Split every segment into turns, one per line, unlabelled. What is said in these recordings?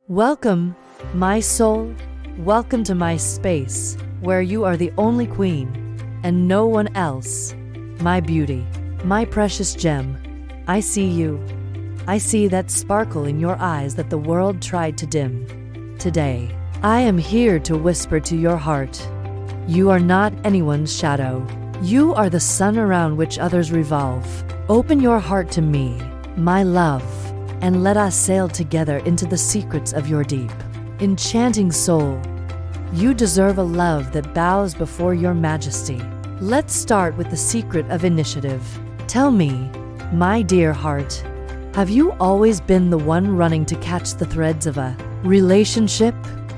Welcome, my soul. Welcome to my space, where you are the only queen, and no one else. My beauty, my precious gem. I see you. I see that sparkle in your eyes that the world tried to dim. Today, I am here to whisper to your heart. You are not anyone's shadow. You are the sun around which others revolve. Open your heart to me, my love, and let us sail together into the secrets of your deep, enchanting soul. You deserve a love that bows before your majesty. Let's start with the secret of initiative. Tell me, my dear heart, have you always been the one running to catch the threads of a relationship?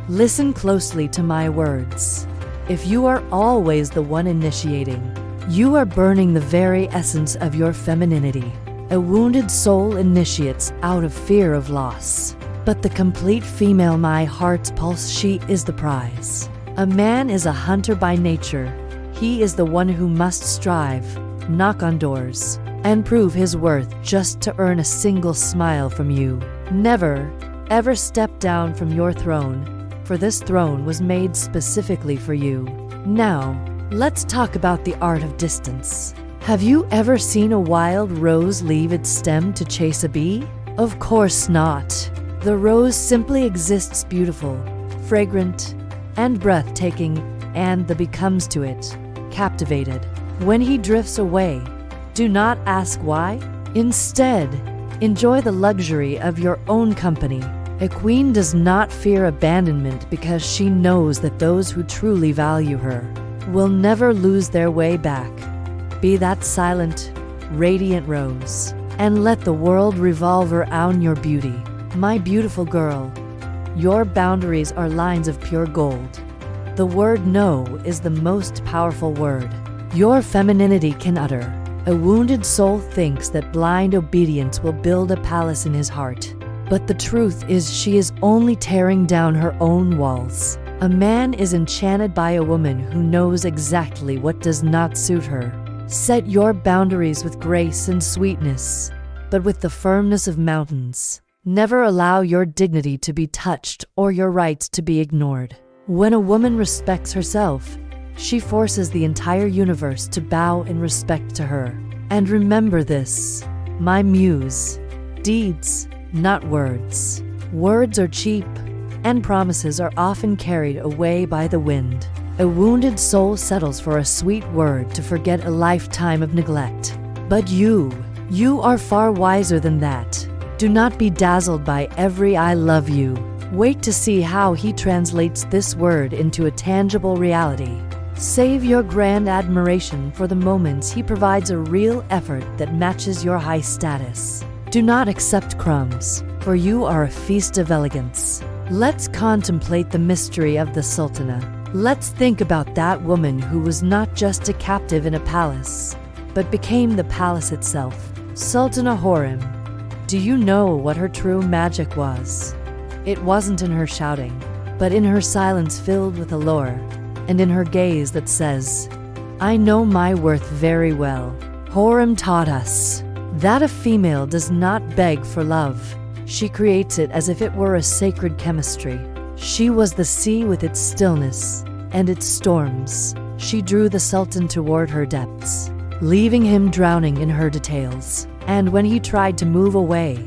Listen closely to my words. If you are always the one initiating, you are burning the very essence of your femininity. A wounded soul initiates out of fear of loss. But the complete female, my heart's pulse, she is the prize. A man is a hunter by nature. He is the one who must strive, knock on doors, and prove his worth just to earn a single smile from you. Never, ever step down from your throne, for this throne was made specifically for you. Now, let's talk about the art of distance. Have you ever seen a wild rose leave its stem to chase a bee? Of course not. The rose simply exists beautiful, fragrant, and breathtaking, and the bee comes to it, captivated. When he drifts away, do not ask why. Instead, enjoy the luxury of your own company. A queen does not fear abandonment because she knows that those who truly value her will never lose their way back. Be that silent, radiant rose, and let the world revolve around your beauty. My beautiful girl, your boundaries are lines of pure gold. The word no is the most powerful word your femininity can utter. A wounded soul thinks that blind obedience will build a palace in his heart. But the truth is she is only tearing down her own walls. A man is enchanted by a woman who knows exactly what does not suit her. Set your boundaries with grace and sweetness, but with the firmness of mountains. Never allow your dignity to be touched or your rights to be ignored. When a woman respects herself, she forces the entire universe to bow in respect to her. And remember this, my muse, deeds, not words. Words are cheap, and promises are often carried away by the wind. A wounded soul settles for a sweet word to forget a lifetime of neglect. But you are far wiser than that. Do not be dazzled by every I love you. Wait to see how he translates this word into a tangible reality. Save your grand admiration for the moments he provides a real effort that matches your high status. Do not accept crumbs, for you are a feast of elegance. Let's contemplate the mystery of the Sultana. Let's think about that woman who was not just a captive in a palace, but became the palace itself. Sultana Hurrem. Do you know what her true magic was? It wasn't in her shouting, but in her silence filled with allure, and in her gaze that says, I know my worth very well. Hurrem taught us that a female does not beg for love. She creates it as if it were a sacred chemistry. She was the sea with its stillness and its storms. She drew the Sultan toward her depths, leaving him drowning in her details. And when he tried to move away,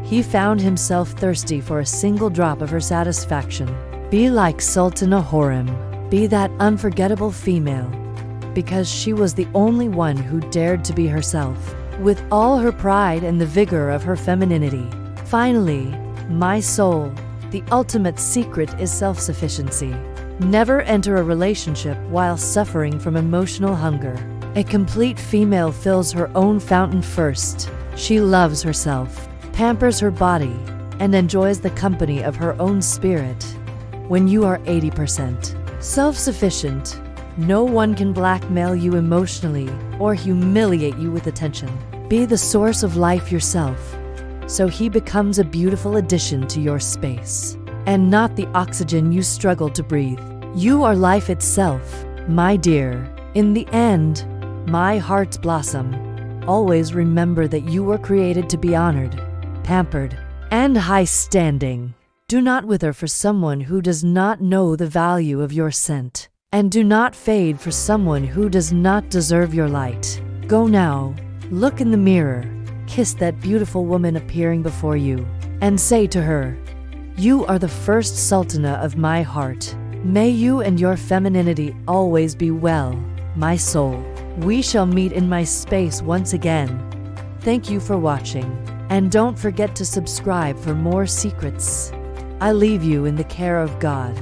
he found himself thirsty for a single drop of her satisfaction. Be like Sultana Hurrem. Be that unforgettable female, because she was the only one who dared to be herself, with all her pride and the vigor of her femininity. Finally, my soul, the ultimate secret is self-sufficiency. Never enter a relationship while suffering from emotional hunger. A complete female fills her own fountain first. She loves herself, pampers her body, and enjoys the company of her own spirit. When you are 80% self-sufficient, no one can blackmail you emotionally or humiliate you with attention. Be the source of life yourself, so he becomes a beautiful addition to your space, and not the oxygen you struggle to breathe. You are life itself, my dear. In the end, my heart's blossom, always remember that you were created to be honored, pampered, and high-standing. Do not wither for someone who does not know the value of your scent. And do not fade for someone who does not deserve your light. Go now, look in the mirror, kiss that beautiful woman appearing before you, and say to her, "You are the first sultana of my heart. May you and your femininity always be well, my soul." We shall meet in my space once again. Thank you for watching, and don't forget to subscribe for more secrets. I leave you in the care of God.